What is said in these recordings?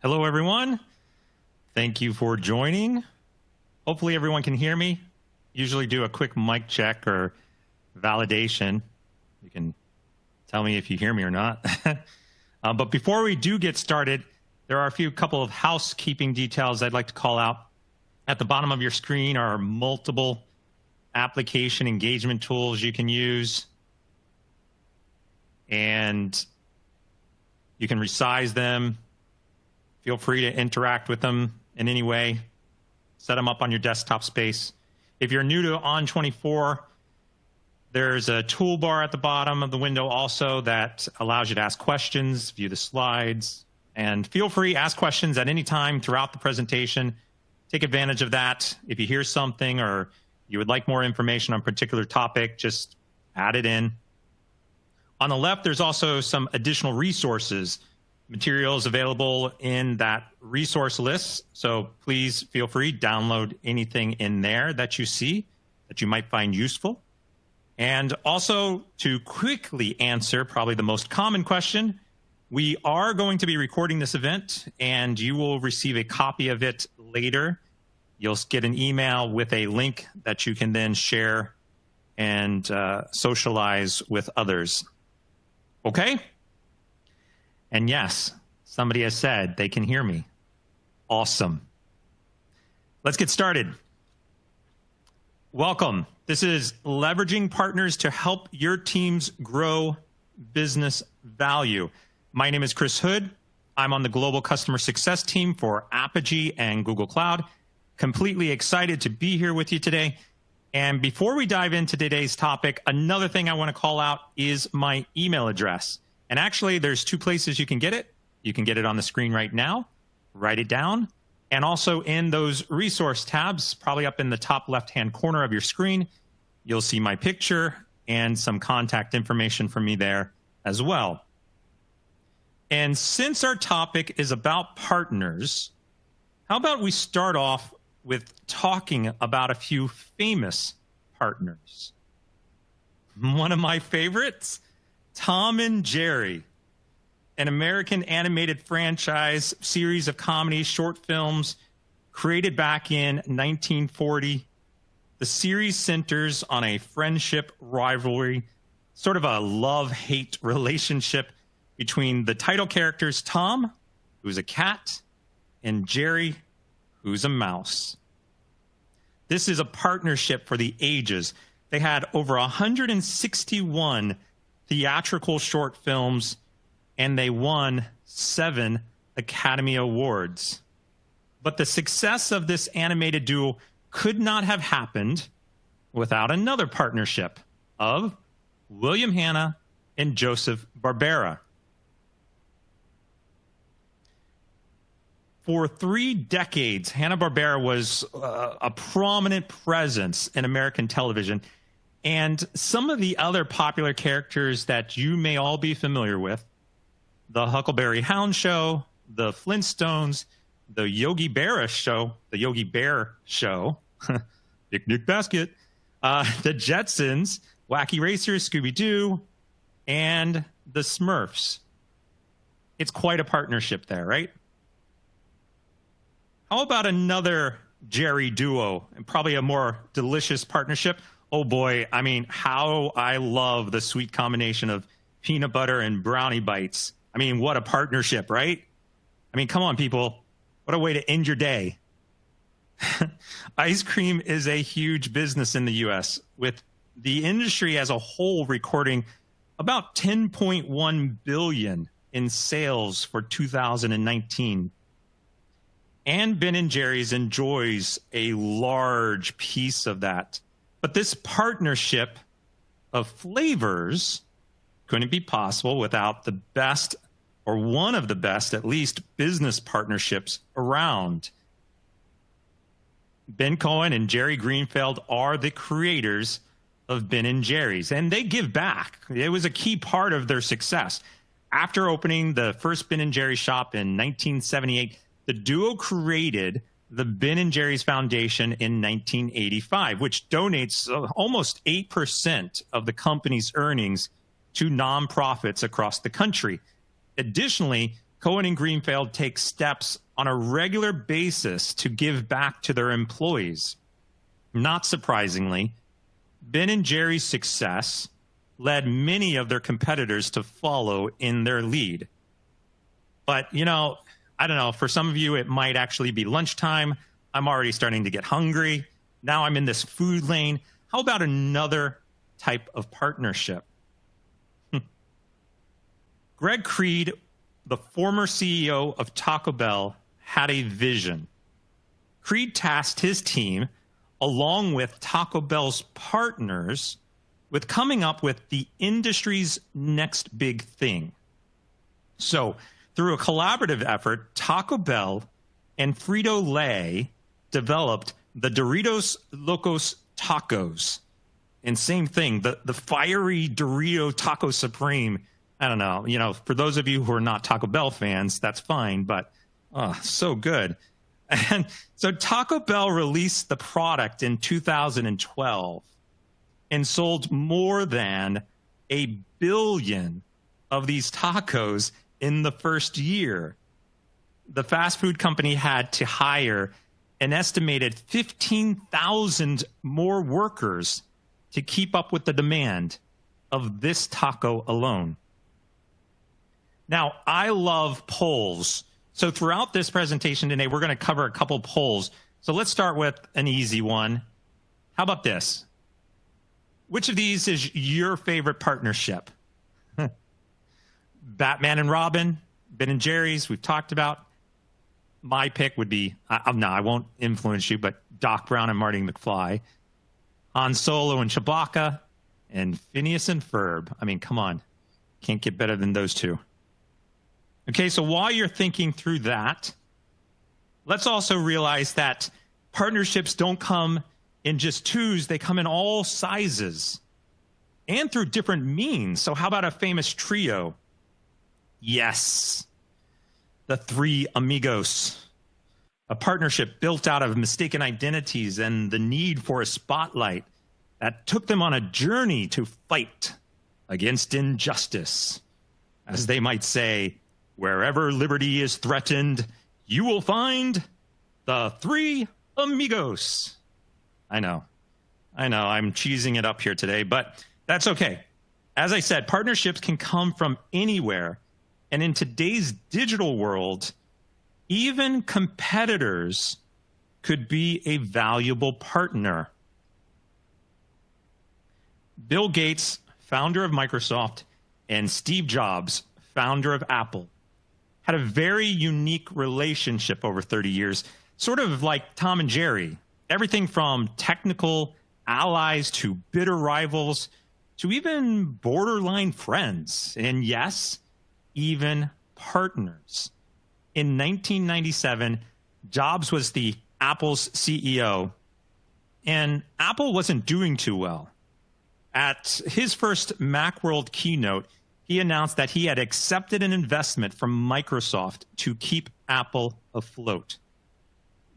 Hello, everyone. Thank you for joining. Hopefully everyone can hear me. Usually do a quick mic check or validation. You can tell me if you hear me or not. But before we do get started, there are a couple of housekeeping details I'd like to call out. At the bottom of your screen are multiple application engagement tools you can use. And you can resize them. Feel free to interact with them in any way. Set them up on your desktop space. If you're new to On24, there's a toolbar at the bottom of the window also that allows you to ask questions, view the slides, and feel free to ask questions at any time throughout the presentation. Take advantage of that. If you hear something or you would like more information on a particular topic, just add it in. On the left, there's also some additional resources, materials available in that resource list. So please feel free, download anything in there that you see that you might find useful. And also to quickly answer probably the most common question, we are going to be recording this event and you will receive a copy of it later. You'll get an email with a link that you can then share and socialize with others. Okay? And yes, somebody has said they can hear me. Awesome. Let's get started. Welcome. This is Leveraging Partners to Help Your Teams Grow Business Value. My name is Chris Hood. I'm on the Global Customer Success team for Apogee and Google Cloud. Completely excited to be here with you today. And before we dive into today's topic, another thing I want to call out is my email address. And actually, there's two places you can get it. You can get it on the screen right now, write it down, and also in those resource tabs, probably up in the top left-hand corner of your screen, you'll see my picture and some contact information from me there as well. And since our topic is about partners, how about we start off with talking about a few famous partners? One of my favorites, Tom and Jerry, an American animated franchise series of comedy short films created back in 1940. The series centers on a friendship rivalry, sort of a love-hate relationship between the title characters Tom, who's a cat, and Jerry, who's a mouse. This is a partnership for the ages. They had over 161 theatrical short films, and they won 7 Academy Awards. But the success of this animated duo could not have happened without another partnership of William Hanna and Joseph Barbera. For 3 decades, Hanna-Barbera was a prominent presence in American television. And some of the other popular characters that you may all be familiar with, the Huckleberry Hound Show, the Flintstones, the Yogi Berra Show, the Yogi Bear Show, Picnic Basket, the Jetsons, Wacky Racers, Scooby-Doo, and the Smurfs. It's quite a partnership there, right? How about another Jerry duo, and probably a more delicious partnership? Oh boy, I mean, how I love the sweet combination of peanut butter and brownie bites. I mean, what a partnership, right? I mean, come on, people. What a way to end your day. Ice cream is a huge business in the U.S., with the industry as a whole recording about $10.1 billion in sales for 2019. And Ben & Jerry's enjoys a large piece of that. But this partnership of flavors couldn't be possible without the best, or one of the best at least, business partnerships around. Ben Cohen and Jerry Greenfield are the creators of Ben & Jerry's, and they give back. It was a key part of their success. After opening the first Ben & Jerry's shop in 1978, the duo created the Ben & Jerry's Foundation in 1985, which donates almost 8% of the company's earnings to nonprofits across the country. Additionally, Cohen and Greenfield take steps on a regular basis to give back to their employees. Not surprisingly, Ben & Jerry's success led many of their competitors to follow in their lead. But, I don't know, for some of you, it might actually be lunchtime. I'm already starting to get hungry. Now I'm in this food lane. How about another type of partnership? Greg Creed, the former CEO of Taco Bell, had a vision. Creed tasked his team, along with Taco Bell's partners, with coming up with the industry's next big thing. So, through a collaborative effort, Taco Bell and Frito-Lay developed the Doritos Locos Tacos. And same thing, the fiery Dorito Taco Supreme. I don't know, for those of you who are not Taco Bell fans, that's fine, but so good. And so Taco Bell released the product in 2012 and sold more than 1 billion of these tacos in the first year. The fast food company had to hire an estimated 15,000 more workers to keep up with the demand of this taco alone. Now, I love polls. So throughout this presentation today, we're going to cover a couple polls. So let's start with an easy one. How about this? Which of these is your favorite partnership? Batman and Robin, Ben & Jerry's, we've talked about. My pick would be, no, I won't influence you, but Doc Brown and Marty McFly. Han Solo and Chewbacca, and Phineas and Ferb. I mean, come on. Can't get better than those two. Okay, so while you're thinking through that, let's also realize that partnerships don't come in just twos. They come in all sizes and through different means. So how about a famous trio? Yes, the Three Amigos, a partnership built out of mistaken identities and the need for a spotlight that took them on a journey to fight against injustice. As they might say, wherever liberty is threatened, you will find the Three Amigos. I know, I'm cheesing it up here today, but that's okay. As I said, partnerships can come from anywhere. And in today's digital world, even competitors could be a valuable partner. Bill Gates, founder of Microsoft, and Steve Jobs, founder of Apple, had a very unique relationship over 30 years, sort of like Tom and Jerry. Everything from technical allies to bitter rivals to even borderline friends. And yes, even partners. In 1997, Jobs was the Apple's CEO, and Apple wasn't doing too well. At his first Macworld keynote, he announced that he had accepted an investment from Microsoft to keep Apple afloat.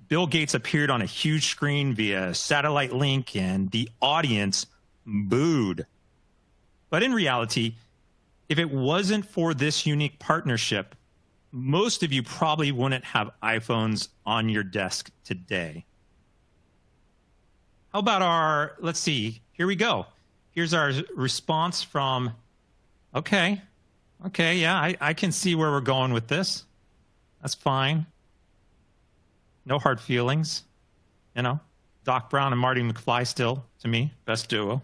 Bill Gates appeared on a huge screen via satellite link, and the audience booed. But in reality, if it wasn't for this unique partnership, most of you probably wouldn't have iPhones on your desk today. How about let's see, here we go. Here's our response from, okay, yeah, I can see where we're going with this. That's fine. No hard feelings. Doc Brown and Marty McFly still, to me, best duo.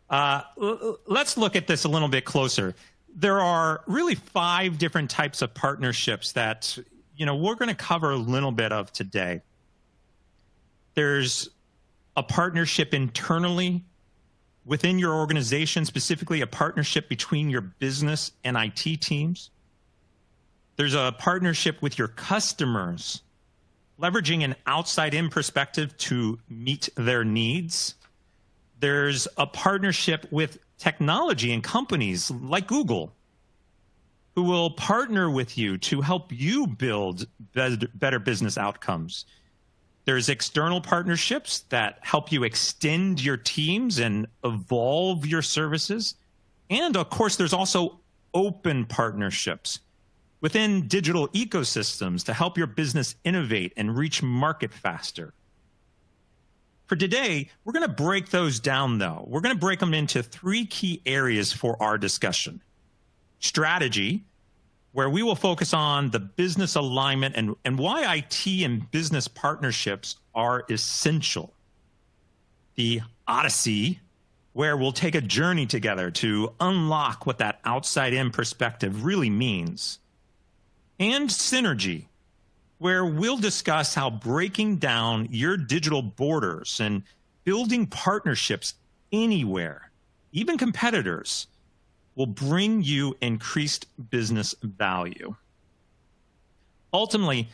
Let's look at this a little bit closer. There are really 5 different types of partnerships that, we're going to cover a little bit of today. There's a partnership internally within your organization, specifically a partnership between your business and IT teams. There's a partnership with your customers, leveraging an outside-in perspective to meet their needs. There's a partnership with technology and companies like Google, who will partner with you to help you build better business outcomes. There's external partnerships that help you extend your teams and evolve your services. And of course, there's also open partnerships, within digital ecosystems to help your business innovate and reach market faster. For today, we're going to break those down, though. We're going to break them into 3 key areas for our discussion. Strategy, where we will focus on the business alignment and why IT and business partnerships are essential. The Odyssey, where we'll take a journey together to unlock what that outside-in perspective really means. And Synergy, where we'll discuss how breaking down your digital borders and building partnerships anywhere, even competitors, will bring you increased business value. Ultimately,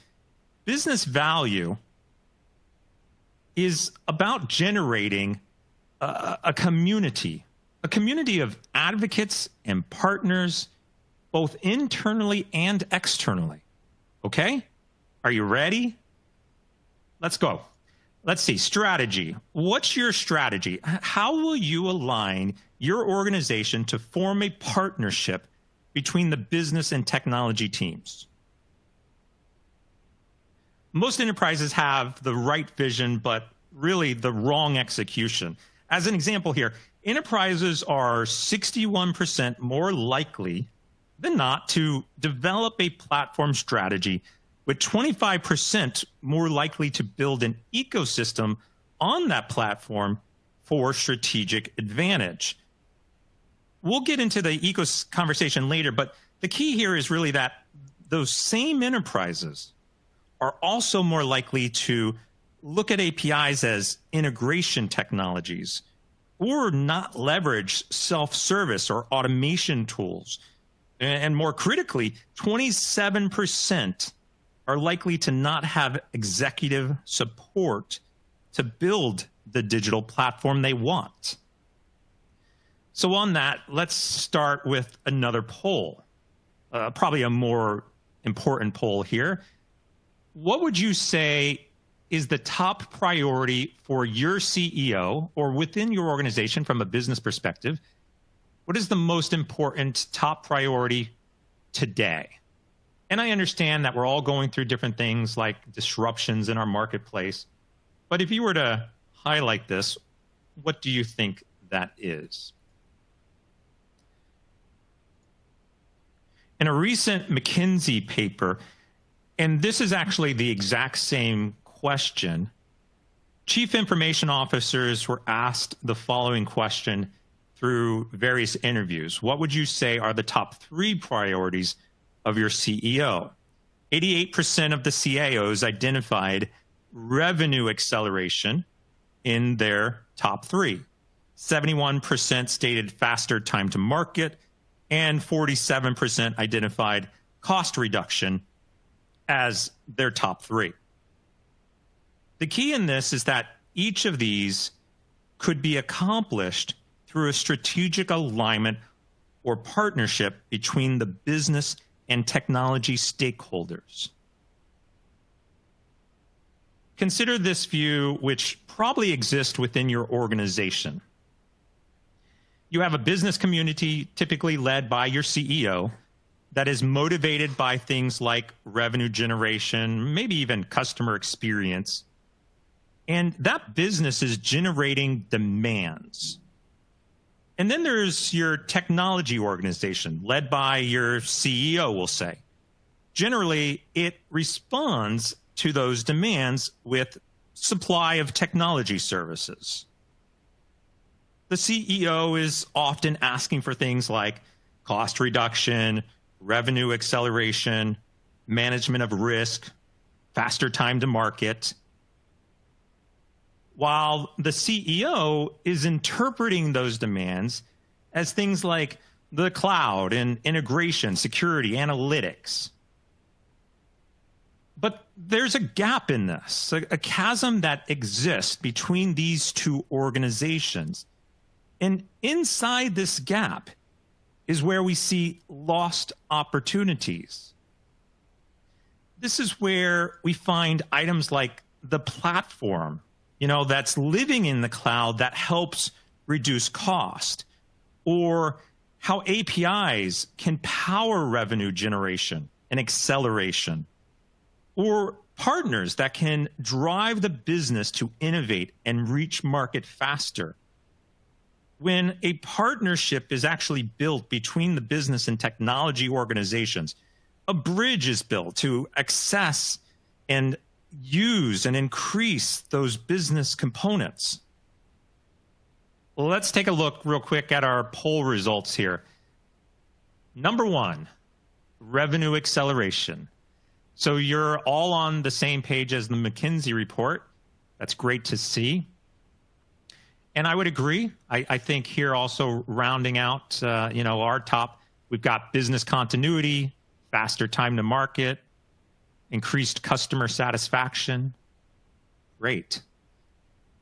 business value is about generating a community of advocates and partners, both internally and externally. Okay? Are you ready? Let's go. Let's see. Strategy. What's your strategy? How will you align your organization to form a partnership between the business and technology teams? Most enterprises have the right vision, but really the wrong execution. As an example here, enterprises are 61% more likely than not to develop a platform strategy, with 25% more likely to build an ecosystem on that platform for strategic advantage. We'll get into the conversation later, but the key here is really that those same enterprises are also more likely to look at APIs as integration technologies or not leverage self-service or automation tools. And more critically, 27% are likely to not have executive support to build the digital platform they want. So on that, let's start with another poll, probably a more important poll here. What would you say is the top priority for your CEO or within your organization from a business perspective? What is the most important top priority today? And I understand that we're all going through different things like disruptions in our marketplace. But if you were to highlight this, what do you think that is? In a recent McKinsey paper, and this is actually the exact same question, chief information officers were asked the following question through various interviews. What would you say are the top 3 priorities of your CEO? 88% of the CIOs identified revenue acceleration in their top 3. 71% stated faster time to market, and 47% identified cost reduction as their top 3. The key in this is that each of these could be accomplished through a strategic alignment or partnership between the business and technology stakeholders. Consider this view, which probably exists within your organization. You have a business community typically led by your CEO that is motivated by things like revenue generation, maybe even customer experience. And that business is generating demands. And then there's your technology organization led by your CEO, we'll say. Generally, it responds to those demands with supply of technology services. The CEO is often asking for things like cost reduction, revenue acceleration, management of risk, faster time to market, while the CEO is interpreting those demands as things like the cloud and integration, security, analytics. But there's a gap in this, a chasm that exists between these two organizations. And inside this gap is where we see lost opportunities. This is where we find items like the platform, that's living in the cloud that helps reduce cost, or how APIs can power revenue generation and acceleration, or partners that can drive the business to innovate and reach market faster. When a partnership is actually built between the business and technology organizations, a bridge is built to access and use and increase those business components. Let's take a look real quick at our poll results here. Number one, revenue acceleration. So you're all on the same page as the McKinsey report. That's great to see. And I would agree. I think here also rounding out, our top, we've got business continuity, faster time to market, increased customer satisfaction. Great.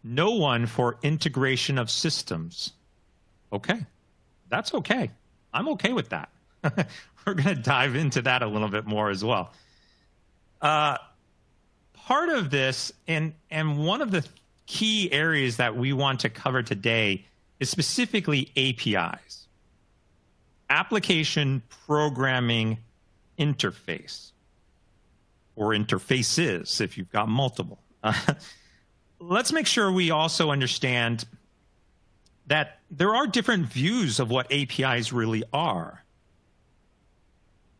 No one for integration of systems. Okay, that's okay. I'm okay with that. We're going to dive into that a little bit more as well. Part of this, and one of the key areas that we want to cover today is specifically APIs, application programming interface, or interfaces if you've got multiple. Let's make sure we also understand that there are different views of what APIs really are.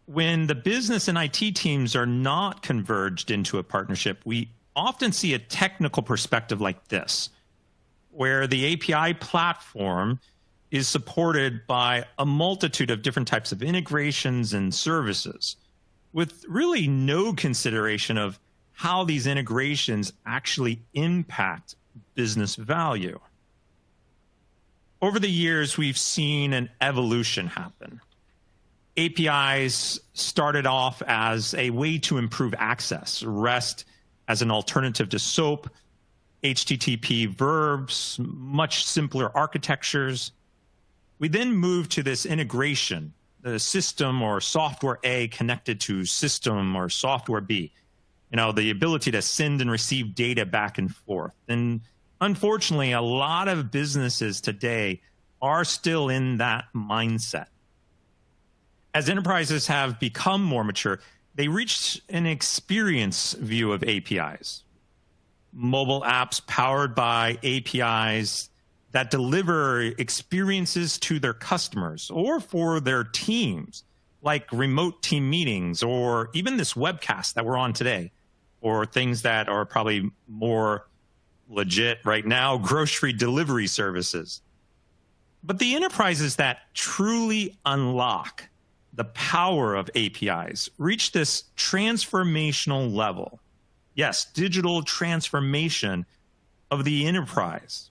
When the business and IT teams are not converged into a partnership, we often see a technical perspective like this, where the API platform is supported by a multitude of different types of integrations and services, with really no consideration of how these integrations actually impact business value. Over the years, we've seen an evolution happen. APIs started off as a way to improve access, REST as an alternative to SOAP, HTTP verbs, much simpler architectures. We then moved to this integration, the system or software A connected to system or software B. The ability to send and receive data back and forth. And unfortunately, a lot of businesses today are still in that mindset. As enterprises have become more mature, they reached an experience view of APIs. Mobile apps powered by APIs that deliver experiences to their customers or for their teams, like remote team meetings or even this webcast that we're on today, or things that are probably more legit right now, grocery delivery services. But the enterprises that truly unlock the power of APIs reach this transformational level. Yes, digital transformation of the enterprise.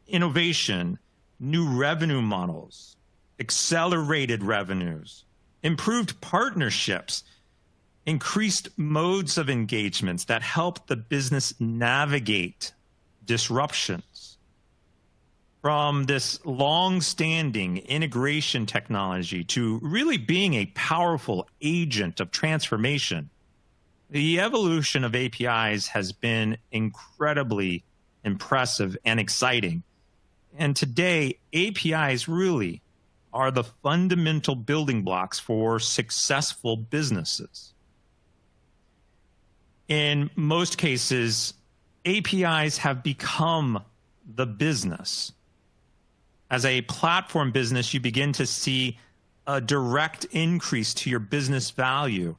Innovation, new revenue models, accelerated revenues, improved partnerships, increased modes of engagements that help the business navigate disruptions. From this long-standing integration technology to really being a powerful agent of transformation, the evolution of APIs has been incredibly impressive and exciting. And today, APIs really are the fundamental building blocks for successful businesses. In most cases, APIs have become the business. As a platform business, you begin to see a direct increase to your business value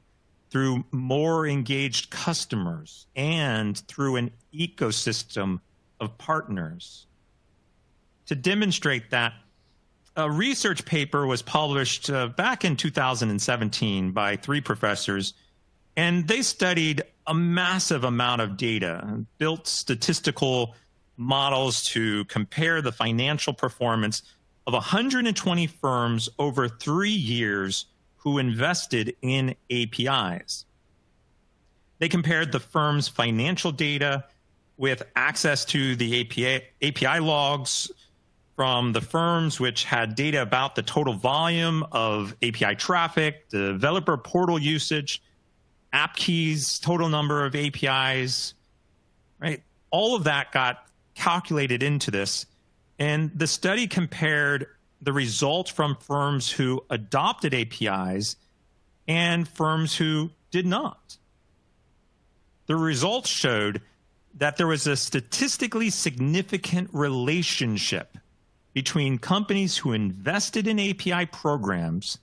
through more engaged customers and through an ecosystem of partners. To demonstrate that, a research paper was published back in 2017 by 3 professors, and they studied a massive amount of data, built statistical models to compare the financial performance of 120 firms over 3 years who invested in APIs. They compared the firm's financial data with access to the API logs from the firms which had data about the total volume of API traffic, developer portal usage, app keys, total number of APIs, right? All of that got calculated into this, and the study compared the results from firms who adopted APIs and firms who did not. The results showed that there was a statistically significant relationship between companies who invested in API programs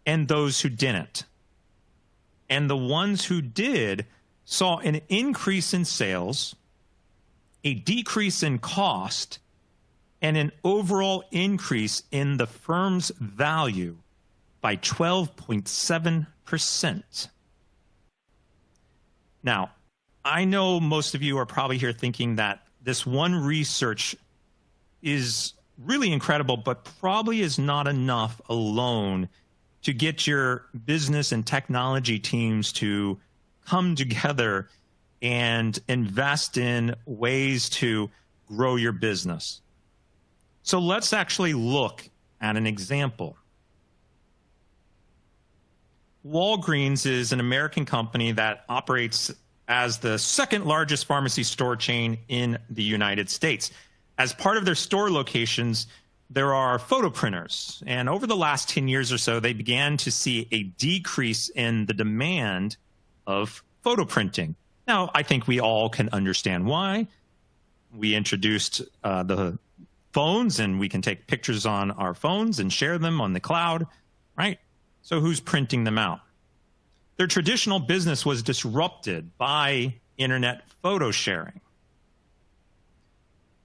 and those who didn't. And the ones who did saw an increase in sales, a decrease in cost, and an overall increase in the firm's value by 12.7%. Now, I know most of you are probably here thinking that this one research is really incredible, but probably is not enough alone to get your business and technology teams to come together and invest in ways to grow your business. So let's actually look at an example. Walgreens is an American company that operates as the second largest pharmacy store chain in the United States. As part of their store locations, there are photo printers. And over the last 10 years or so, they began to see a decrease in the demand of photo printing. Now, I think we all can understand why. We introduced the phones, and we can take pictures on our phones and share them on the cloud, right? So who's printing them out? Their traditional business was disrupted by internet photo sharing.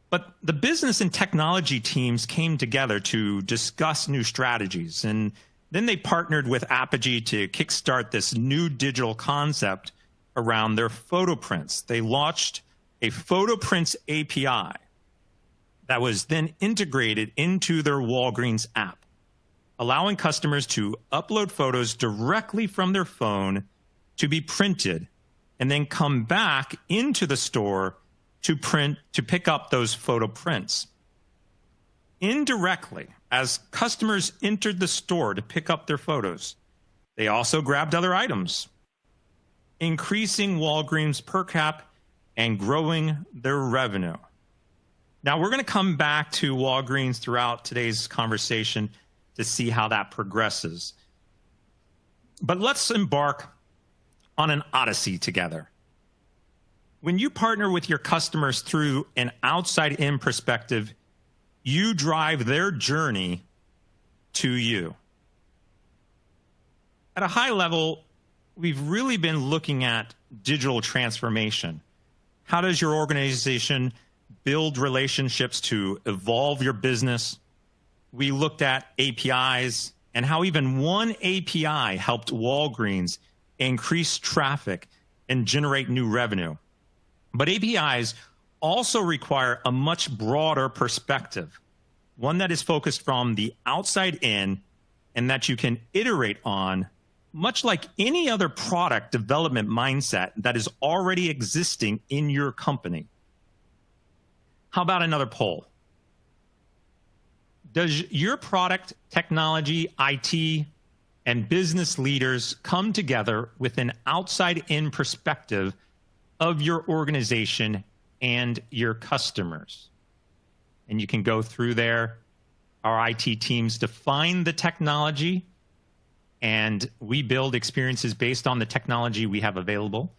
But the business and technology teams came together to discuss new strategies, and then they partnered with Apogee to kickstart this new digital concept around their photo prints. They launched a photo prints API that was then integrated into their Walgreens app, allowing customers to upload photos directly from their phone to be printed and then come back into the store to pick up those photo prints. Indirectly, as customers entered the store to pick up their photos, they also grabbed other items, increasing Walgreens per cap and growing their revenue. Now, we're going to come back to Walgreens throughout today's conversation to see how that progresses. But let's embark on an odyssey together. When you partner with your customers through an outside-in perspective, you drive their journey to you. At a high level, we've really been looking at digital transformation. How does your organization build relationships to evolve your business? We looked at APIs and how even one API helped Walgreens increase traffic and generate new revenue. But APIs also require a much broader perspective, one that is focused from the outside in and that you can iterate on, much like any other product development mindset that is already existing in your company. How about another poll? Does your product, technology, IT, and business leaders come together with an outside-in perspective of your organization and your customers? And you can go through there. Our IT teams define the technology, and we build experiences based on the technology we have available.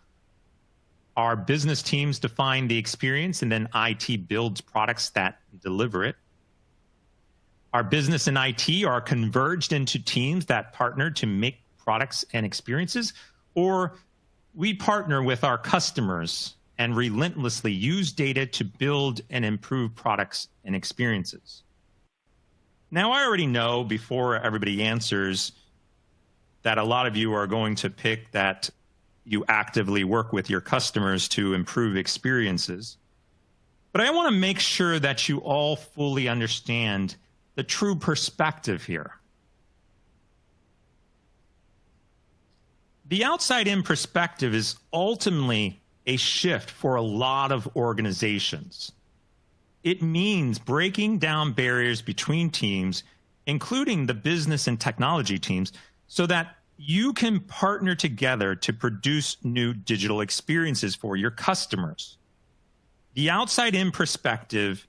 Our business teams define the experience, and then IT builds products that deliver it. Our business and IT are converged into teams that partner to make products and experiences, or we partner with our customers and relentlessly use data to build and improve products and experiences. Now, I already know before everybody answers that a lot of you are going to pick that you actively work with your customers to improve experiences. But I want to make sure that you all fully understand the true perspective here. The outside-in perspective is ultimately a shift for a lot of organizations. It means breaking down barriers between teams, including the business and technology teams, so that you can partner together to produce new digital experiences for your customers. The outside-in perspective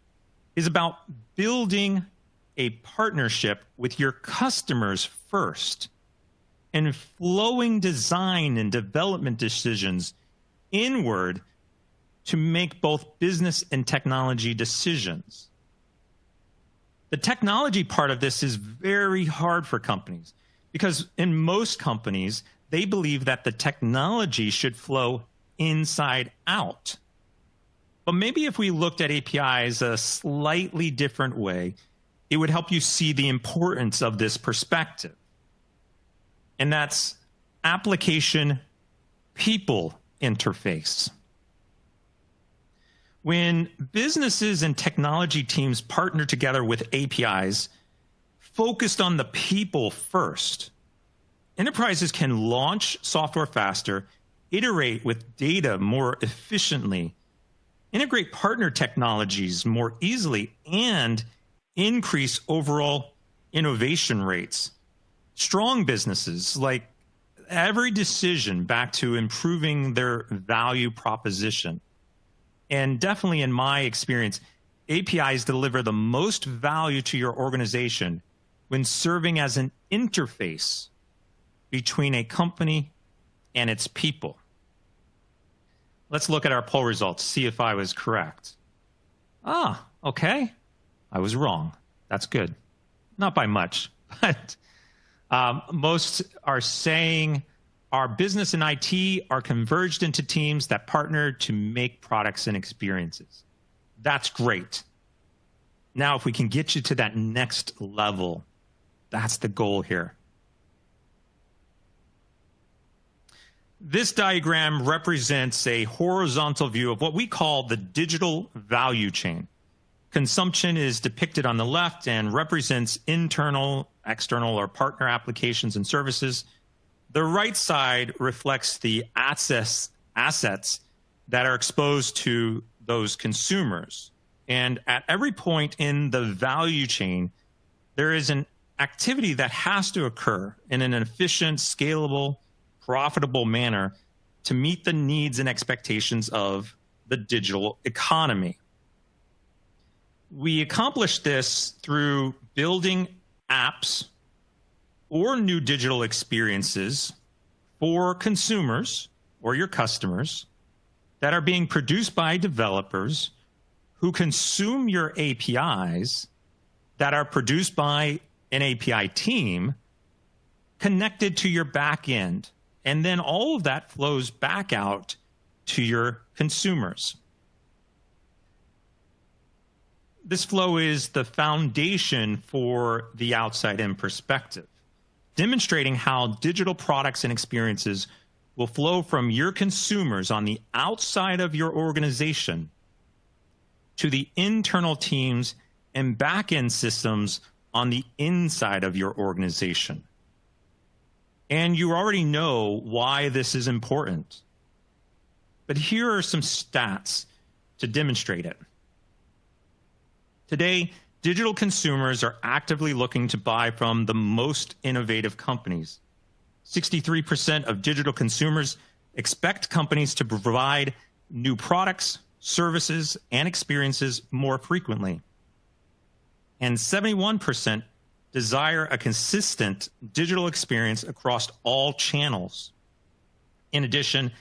is about building a partnership with your customers first, and flowing design and development decisions inward to make both business and technology decisions. The technology part of this is very hard for companies because in most companies, they believe that the technology should flow inside out. But maybe if we looked at APIs a slightly different way, it would help you see the importance of this perspective. And that's application people interface. When businesses and technology teams partner together with APIs focused on the people first, enterprises can launch software faster, iterate with data more efficiently, integrate partner technologies more easily, and increase overall innovation rates. Strong businesses, like every decision back to improving their value proposition. And definitely in my experience, APIs deliver the most value to your organization when serving as an interface between a company and its people. Let's look at our poll results, see if I was correct. Okay. I was wrong. That's good. Not by much, but most are saying our business and IT are converged into teams that partner to make products and experiences. That's great. Now, if we can get you to that next level, that's the goal here. This diagram represents a horizontal view of what we call the digital value chain. Consumption is depicted on the left and represents internal, external, or partner applications and services. The right side reflects the assets that are exposed to those consumers. And at every point in the value chain, there is an activity that has to occur in an efficient, scalable, profitable manner to meet the needs and expectations of the digital economy. We accomplish this through building apps or new digital experiences for consumers or your customers that are being produced by developers who consume your APIs that are produced by an API team connected to your back end. And then all of that flows back out to your consumers. This flow is the foundation for the outside-in perspective, demonstrating how digital products and experiences will flow from your consumers on the outside of your organization to the internal teams and back-end systems on the inside of your organization. And you already know why this is important. But here are some stats to demonstrate it. Today, digital consumers are actively looking to buy from the most innovative companies. 63% of digital consumers expect companies to provide new products, services, and experiences more frequently. And 71% desire a consistent digital experience across all channels. In addition,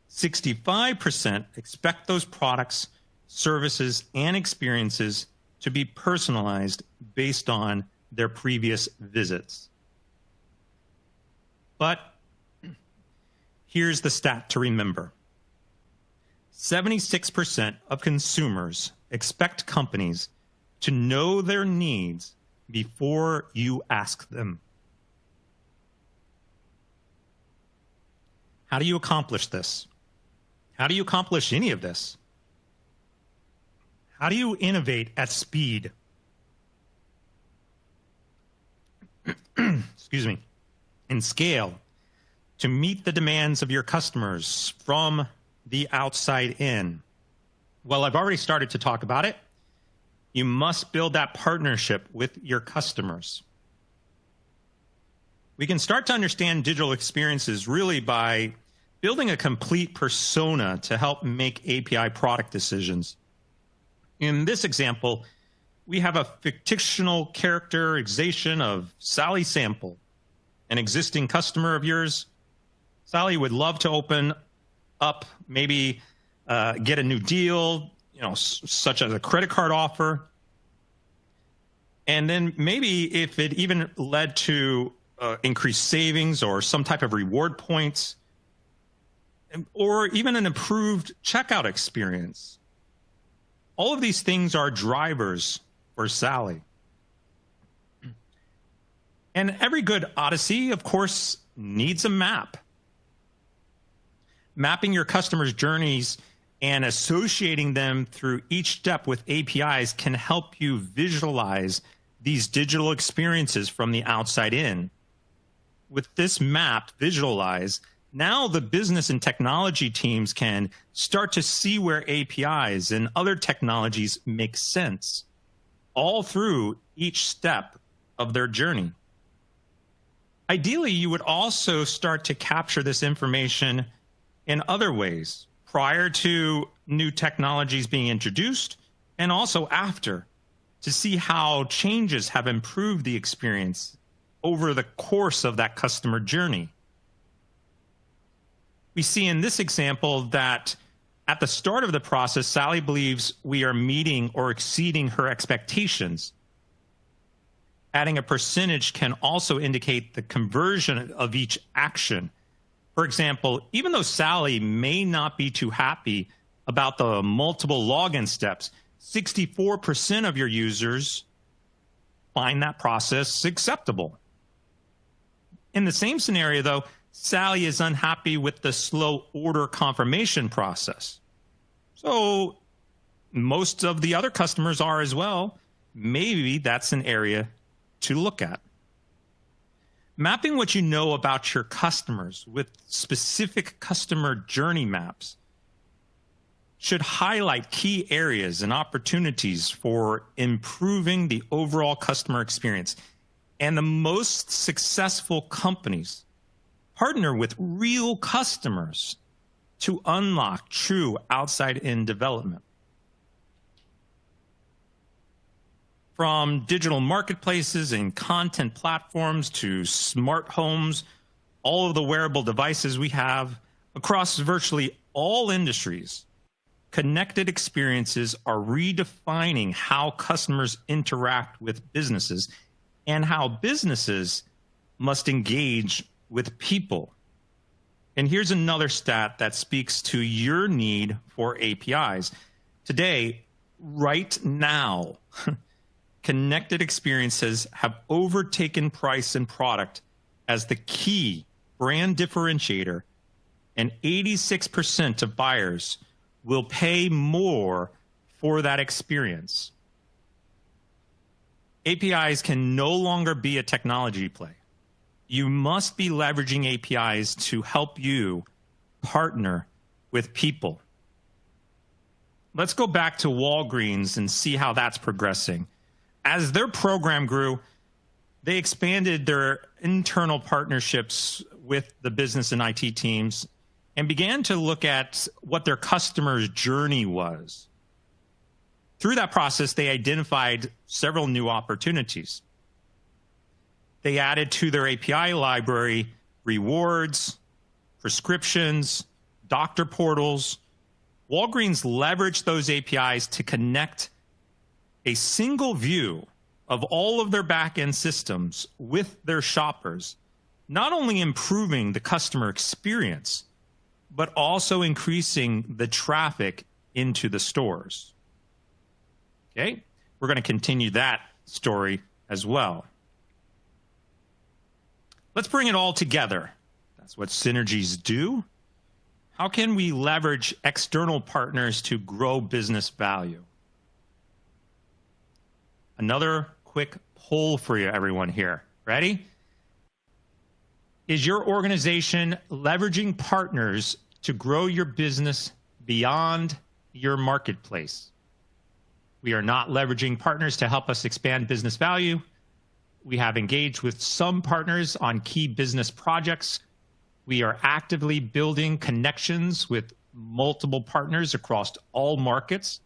65% expect those products, services, and experiences to be personalized based on their previous visits. But here's the stat to remember. 76% of consumers expect companies to know their needs before you ask them. How do you accomplish this? How do you accomplish any of this? How do you innovate at speed? Excuse me. And scale to meet the demands of your customers from the outside in? Well, I've already started to talk about it. You must build that partnership with your customers. We can start to understand digital experiences really by building a complete persona to help make API product decisions. In this example, we have a fictional characterization of Sally Sample. an existing customer of yours, Sally would love to open up, maybe get a new deal, such as a credit card offer. And then maybe if it even led to increased savings or some type of reward points, or even an improved checkout experience. All of these things are drivers for Sally. And every good Odyssey, of course, needs a map. Mapping your customers' journeys and associating them through each step with APIs can help you visualize these digital experiences from the outside in. With this map visualized, now the business and technology teams can start to see where APIs and other technologies make sense, all through each step of their journey. Ideally, you would also start to capture this information in other ways, prior to new technologies being introduced and also after, to see how changes have improved the experience over the course of that customer journey. We see in this example that at the start of the process, Sally believes we are meeting or exceeding her expectations. Adding a percentage can also indicate the conversion of each action. For example, even though Sally may not be too happy about the multiple login steps, 64% of your users find that process acceptable. In the same scenario, though, Sally is unhappy with the slow order confirmation process. So most of the other customers are as well. Maybe that's an area to look at. Mapping what you know about your customers with specific customer journey maps should highlight key areas and opportunities for improving the overall customer experience. And the most successful companies partner with real customers to unlock true outside-in development. From digital marketplaces and content platforms to smart homes, all of the wearable devices we have across virtually all industries, connected experiences are redefining how customers interact with businesses and how businesses must engage with people. And here's another stat that speaks to your need for APIs. Today, right now, connected experiences have overtaken price and product as the key brand differentiator, and 86% of buyers will pay more for that experience. APIs can no longer be a technology play. You must be leveraging APIs to help you partner with people. Let's go back to Walgreens and see how that's progressing. As their program grew, they expanded their internal partnerships with the business and IT teams and began to look at what their customer's journey was. Through that process, they identified several new opportunities. They added to their API library rewards, prescriptions, doctor portals. Walgreens leveraged those APIs to connect a single view of all of their back-end systems with their shoppers, not only improving the customer experience, but also increasing the traffic into the stores. Okay, we're going to continue that story as well. Let's bring it all together. That's what synergies do. How can we leverage external partners to grow business value? Another quick poll for you, everyone here. Ready? Is your organization leveraging partners to grow your business beyond your marketplace? We are not leveraging partners to help us expand business value. We have engaged with some partners on key business projects. We are actively building connections with multiple partners across all markets,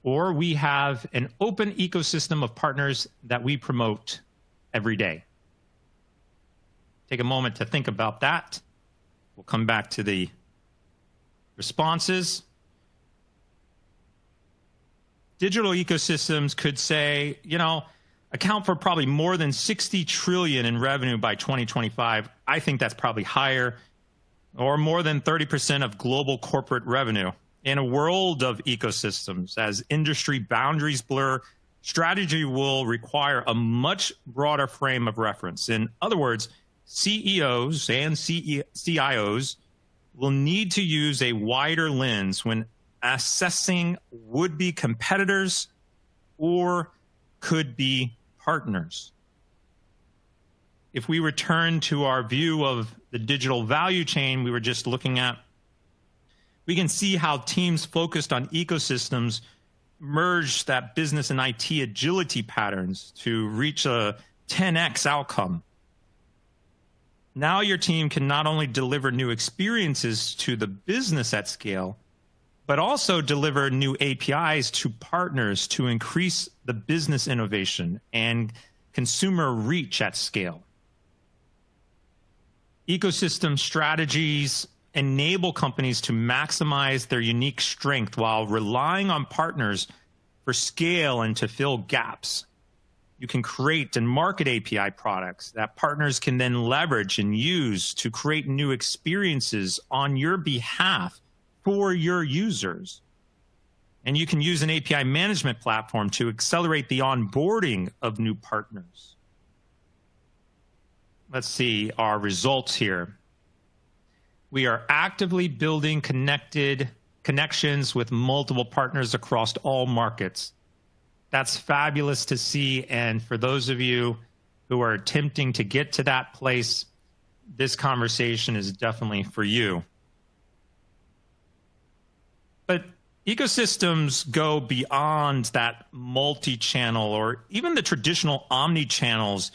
or we have an open ecosystem of partners that we promote every day. Take a moment to think about that. We'll come back to the responses. Digital ecosystems could say, account for probably more than 60 trillion in revenue by 2025. I think that's probably higher, or more than 30% of global corporate revenue. In a world of ecosystems, as industry boundaries blur, strategy will require a much broader frame of reference. In other words, CEOs and CIOs will need to use a wider lens when assessing would-be competitors or could-be partners. If we return to our view of the digital value chain we were just looking at, we can see how teams focused on ecosystems merge that business and IT agility patterns to reach a 10x outcome. Now your team can not only deliver new experiences to the business at scale, but also deliver new APIs to partners to increase the business innovation and consumer reach at scale. Ecosystem strategies enable companies to maximize their unique strength while relying on partners for scale and to fill gaps. You can create and market API products that partners can then leverage and use to create new experiences on your behalf for your users. And you can use an API management platform to accelerate the onboarding of new partners. Let's see our results here. We are actively building connections with multiple partners across all markets. That's fabulous to see. And for those of you who are attempting to get to that place, this conversation is definitely for you. But ecosystems go beyond that multi-channel or even the traditional omni-channels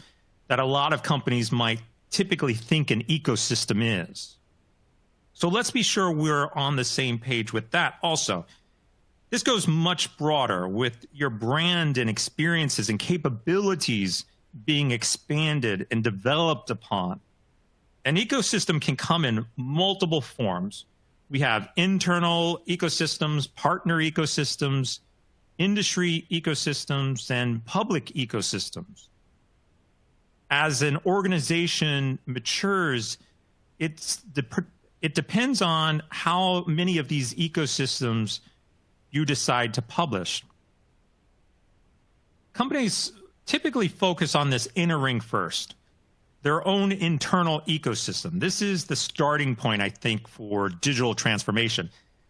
that a lot of companies might typically think an ecosystem is. So let's be sure we're on the same page with that also. This goes much broader with your brand and experiences and capabilities being expanded and developed upon. An ecosystem can come in multiple forms. We have internal ecosystems, partner ecosystems, industry ecosystems, and public ecosystems. As an organization matures, it depends on how many of these ecosystems you decide to publish. Companies typically focus on this inner ring first, their own internal ecosystem. This is the starting point, I think, for digital transformation.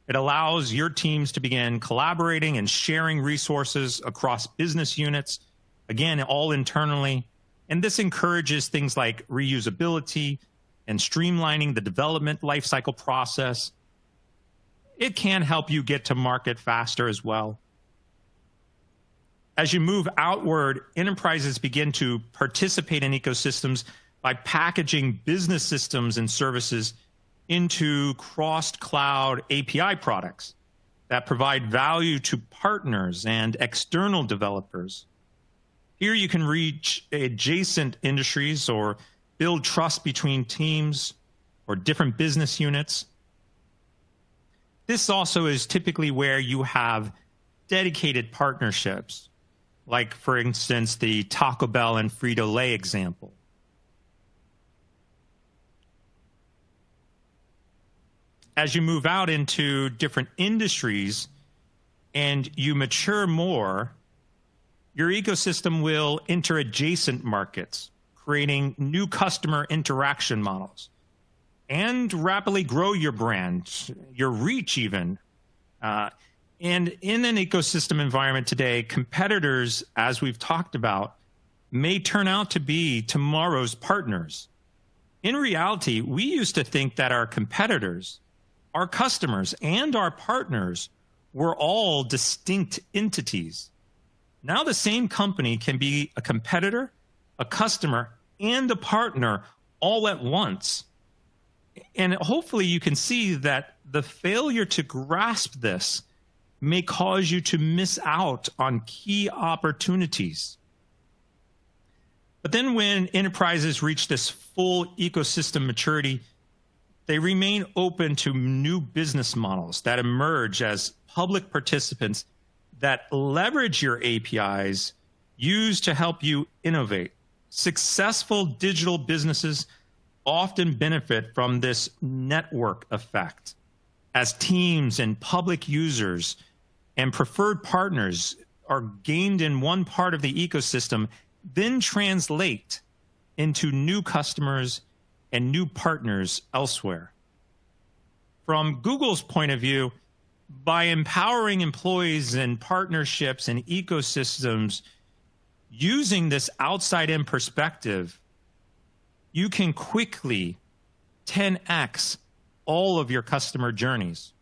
It allows your teams to begin collaborating and sharing resources across business units, again, all internally. And this encourages things like reusability and streamlining the development lifecycle process. It can help you get to market faster as well. As you move outward, enterprises begin to participate in ecosystems by packaging business systems and services into cross-cloud API products that provide value to partners and external developers. Here you can reach adjacent industries or build trust between teams or different business units. This also is typically where you have dedicated partnerships, like, for instance, the Taco Bell and Frito-Lay example. As you move out into different industries and you mature more, your ecosystem will enter adjacent markets, creating new customer interaction models, and rapidly grow your brand, your reach even. And in an ecosystem environment today, competitors, as we've talked about, may turn out to be tomorrow's partners. In reality, we used to think that our competitors, our customers, and our partners were all distinct entities. Now the same company can be a competitor, a customer, and a partner all at once. And hopefully you can see that the failure to grasp this may cause you to miss out on key opportunities. But then when enterprises reach this full ecosystem maturity, they remain open to new business models that emerge as public participants that leverage your APIs used to help you innovate. Successful digital businesses often benefit from this network effect as teams and public users and preferred partners are gained in one part of the ecosystem, then translate into new customers and new partners elsewhere. From Google's point of view, by empowering employees and partnerships and ecosystems using this outside-in perspective, you can quickly 10x all of your customer journeys.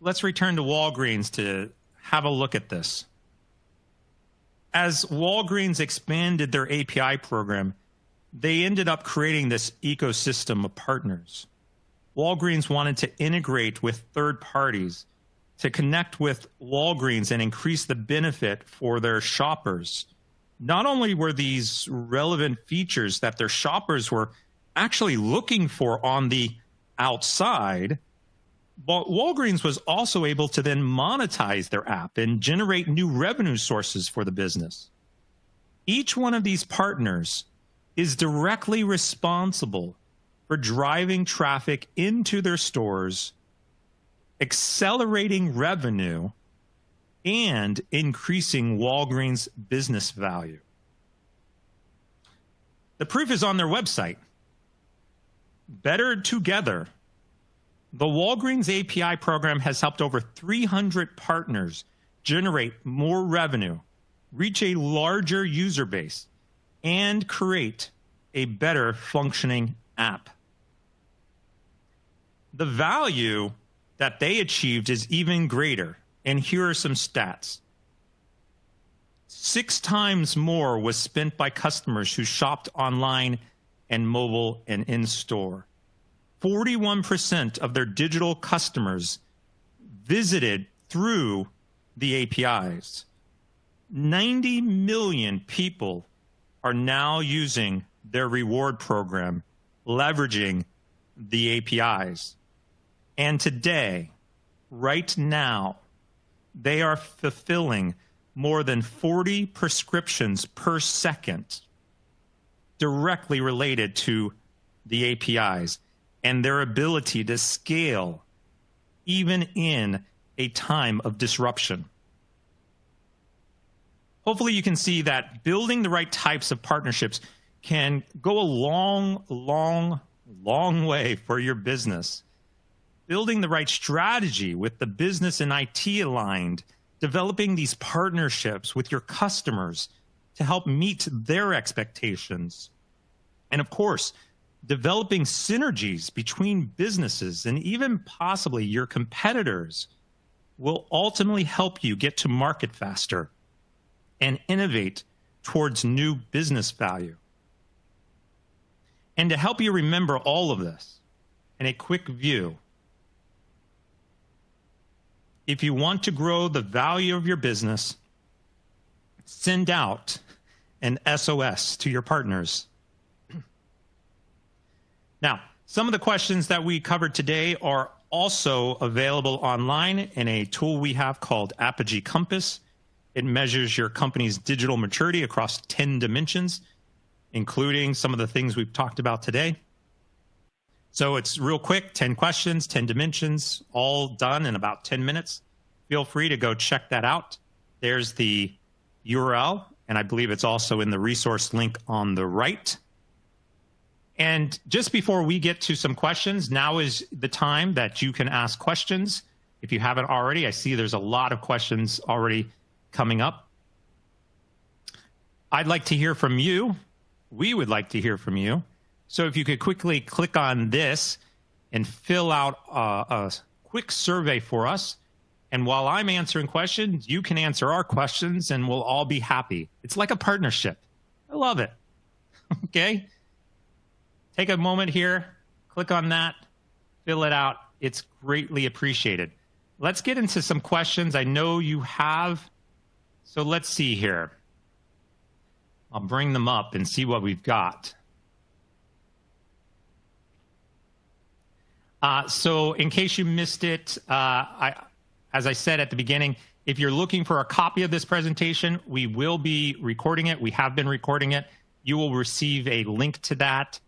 Let's return to Walgreens to have a look at this. As Walgreens expanded their API program, they ended up creating this ecosystem of partners. Walgreens wanted to integrate with third parties to connect with Walgreens and increase the benefit for their shoppers. Not only were these relevant features that their shoppers were actually looking for on the outside, but Walgreens was also able to then monetize their app and generate new revenue sources for the business. Each one of these partners is directly responsible for driving traffic into their stores, accelerating revenue, and increasing Walgreens' business value. The proof is on their website. Better together. The Walgreens API program has helped over 300 partners generate more revenue, reach a larger user base, and create a better functioning app. The value that they achieved is even greater, and here are some stats. 6 times more was spent by customers who shopped online and mobile and in-store. 41% of their digital customers visited through the APIs. 90 million people are now using their reward program, leveraging the APIs. And today, right now, they are fulfilling more than 40 prescriptions per second directly related to the APIs and their ability to scale even in a time of disruption. Hopefully you can see that building the right types of partnerships can go a long, long, long way for your business. Building the right strategy with the business and IT aligned, developing these partnerships with your customers to help meet their expectations. And of course, developing synergies between businesses and even possibly your competitors will ultimately help you get to market faster and innovate towards new business value. And to help you remember all of this in a quick view, if you want to grow the value of your business, send out an SOS to your partners. Now, some of the questions that we covered today are also available online in a tool we have called Apogee Compass. It measures your company's digital maturity across 10 dimensions, including some of the things we've talked about today. So it's real quick, 10 questions, 10 dimensions, all done in about 10 minutes. Feel free to go check that out. There's the URL, and I believe it's also in the resource link on the right. And just before we get to some questions, now is the time that you can ask questions. If you haven't already, I see there's a lot of questions already coming up. I'd like to hear from you. We would like to hear from you. So if you could quickly click on this and fill out a quick survey for us. And while I'm answering questions, you can answer our questions and we'll all be happy. It's like a partnership. I love it. Okay? Take a moment here, click on that, fill it out. It's greatly appreciated. Let's get into some questions I know you have. So let's see here. I'll bring them up and see what we've got. So in case you missed it, as I said at the beginning, if you're looking for a copy of this presentation, we will be recording it. We have been recording it. You will receive a link to that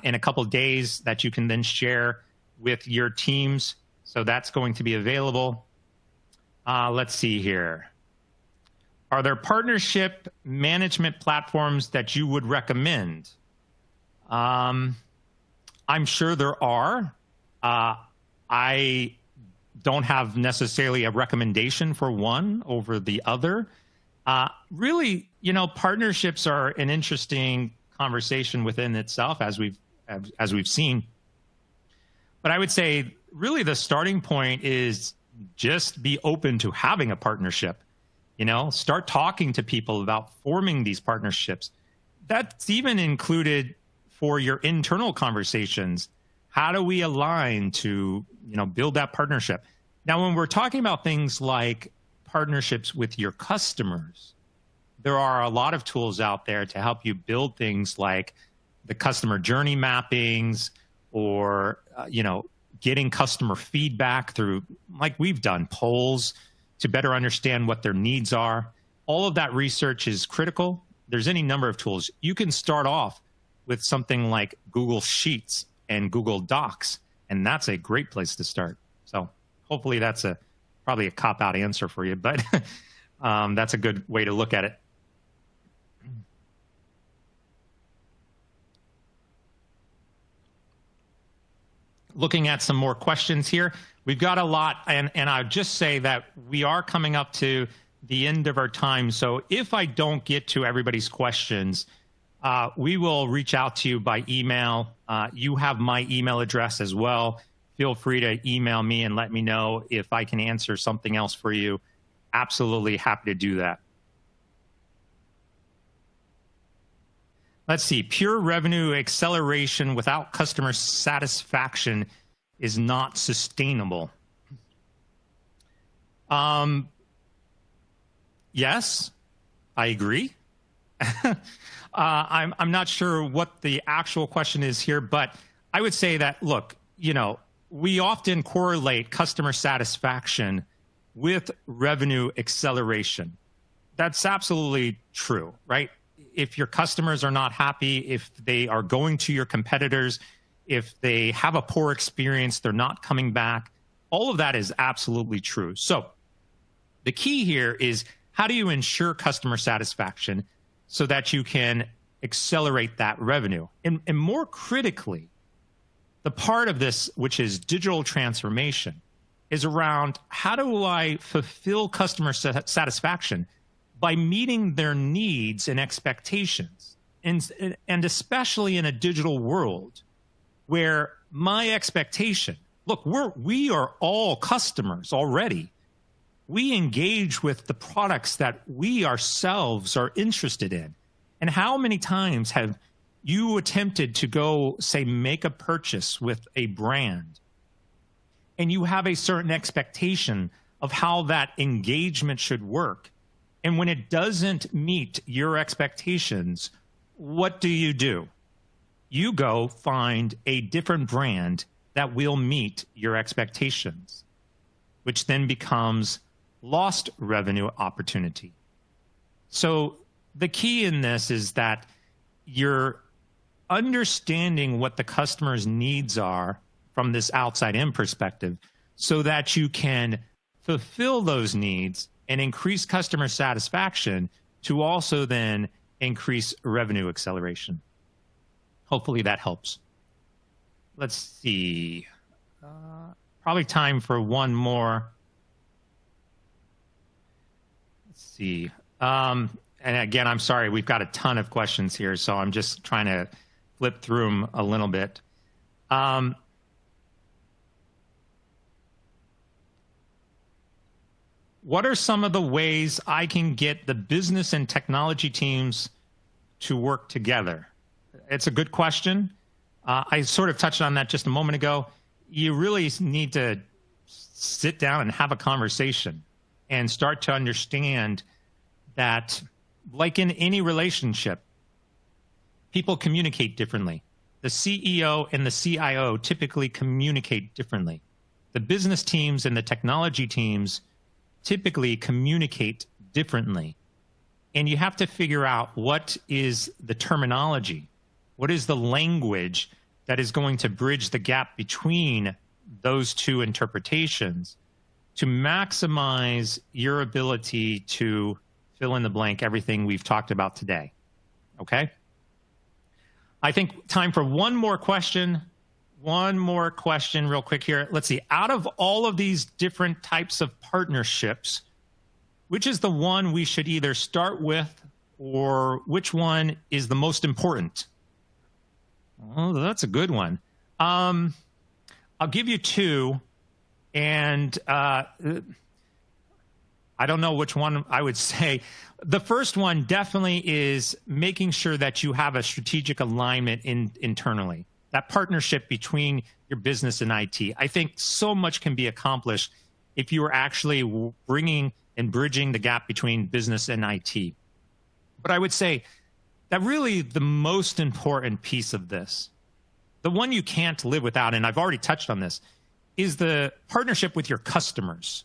in a couple of days that you can then share with your teams. So that's going to be available. Let's see here. Are there partnership management platforms that you would recommend? I'm sure there are. I don't have necessarily a recommendation for one over the other. Really, you know, partnerships are an interesting conversation within itself, as we've seen. But I would say really the starting point is just be open to having a partnership. You know, start talking to people about forming these partnerships. That's even included for your internal conversations. How do we align to, you know, build that partnership? Now, when we're talking about things like partnerships with your customers, there are a lot of tools out there to help you build things like the customer journey mappings, or, you know, getting customer feedback through, like we've done, polls to better understand what their needs are. All of that research is critical. There's any number of tools. You can start off with something like Google Sheets and Google Docs, and that's a great place to start. So hopefully that's probably a cop-out answer for you, but that's a good way to look at it. Looking at some more questions here. We've got a lot, and I'll just say that we are coming up to the end of our time. So if I don't get to everybody's questions, we will reach out to you by email. You have my email address as well. Feel free to email me and let me know if I can answer something else for you. Absolutely happy to do that. Let's see. Pure revenue acceleration without customer satisfaction is not sustainable. Yes, I agree. I'm not sure what the actual question is here, but I would say that, look, you know, we often correlate customer satisfaction with revenue acceleration. That's absolutely true, right? If your customers are not happy, if they are going to your competitors, if they have a poor experience, they're not coming back, all of that is absolutely true. So the key here is, how do you ensure customer satisfaction so that you can accelerate that revenue? And more critically, the part of this, which is digital transformation, is around how do I fulfill customer satisfaction by meeting their needs and expectations, and especially in a digital world where my expectation, look, we are all customers already. We engage with the products that we ourselves are interested in. And how many times have you attempted to go, say, make a purchase with a brand, and you have a certain expectation of how that engagement should work? And when it doesn't meet your expectations, what do? You go find a different brand that will meet your expectations, which then becomes lost revenue opportunity. So the key in this is that you're understanding what the customer's needs are from this outside-in perspective so that you can fulfill those needs and increase customer satisfaction to also then increase revenue acceleration. Hopefully that helps. Let's see. Probably time for one more. Let's see. And again, I'm sorry, we've got a ton of questions here, so I'm just trying to flip through them a little bit. What are some of the ways I can get the business and technology teams to work together? It's a good question. I sort of touched on that just a moment ago. You really need to sit down and have a conversation and start to understand that like in any relationship, people communicate differently. The CEO and the CIO typically communicate differently. The business teams and the technology teams typically communicate differently. And you have to figure out what is the terminology, what is the language that is going to bridge the gap between those two interpretations to maximize your ability to fill in the blank everything we've talked about today. Okay? I think time for one more question. One more question real quick here. Let's see. Out of all of these different types of partnerships, which is the one we should either start with or which one is the most important? Oh, that's a good one. I'll give you two, and I don't know which one I would say. The first one definitely is making sure that you have a strategic alignment internally, that partnership between your business and IT. I think so much can be accomplished if you are actually bringing and bridging the gap between business and IT. But I would say that really the most important piece of this, the one you can't live without, and I've already touched on this, is the partnership with your customers.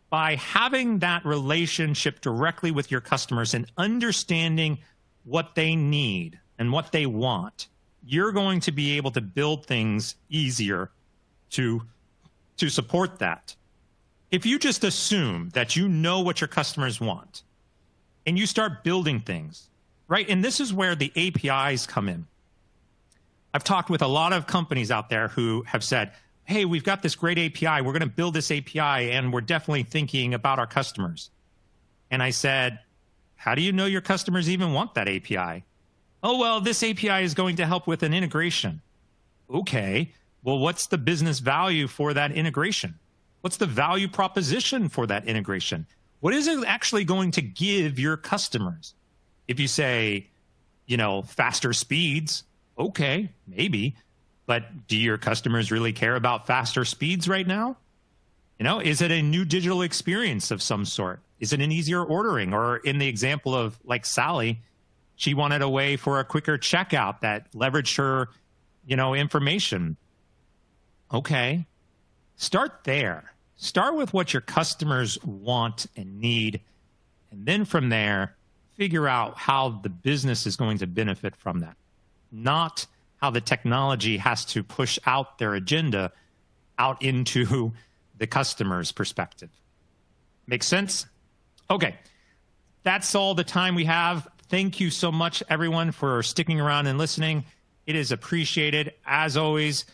By having that relationship directly with your customers and understanding what they need and what they want, you're going to be able to build things easier to support that. If you just assume that you know what your customers want and you start building things, right? And this is where the APIs come in. I've talked with a lot of companies out there who have said, hey, we've got this great API. We're going to build this API, and we're definitely thinking about our customers. And I said, how do you know your customers even want that API? Oh, well, this API is going to help with an integration. Okay, well, what's the business value for that integration? What's the value proposition for that integration? What is it actually going to give your customers? If you say, faster speeds, okay, maybe. But do your customers really care about faster speeds right now? Is it a new digital experience of some sort? Is it an easier ordering? Or in the example of like Sally, she wanted a way for a quicker checkout that leveraged her, information. Okay, start there. Start with what your customers want and need. And then from there, figure out how the business is going to benefit from that. Not how the technology has to push out their agenda out into the customer's perspective. Make sense? Okay, that's all the time we have. Thank you so much, everyone, for sticking around and listening. It is appreciated. As always,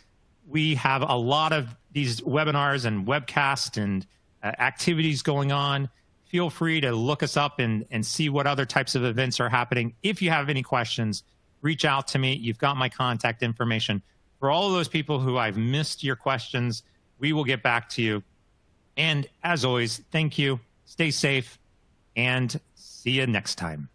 we have a lot of these webinars and webcasts and activities going on. Feel free to look us up and see what other types of events are happening. If you have any questions, reach out to me. You've got my contact information. For all of those people who I've missed your questions, we will get back to you. And as always, thank you. Stay safe and see you next time.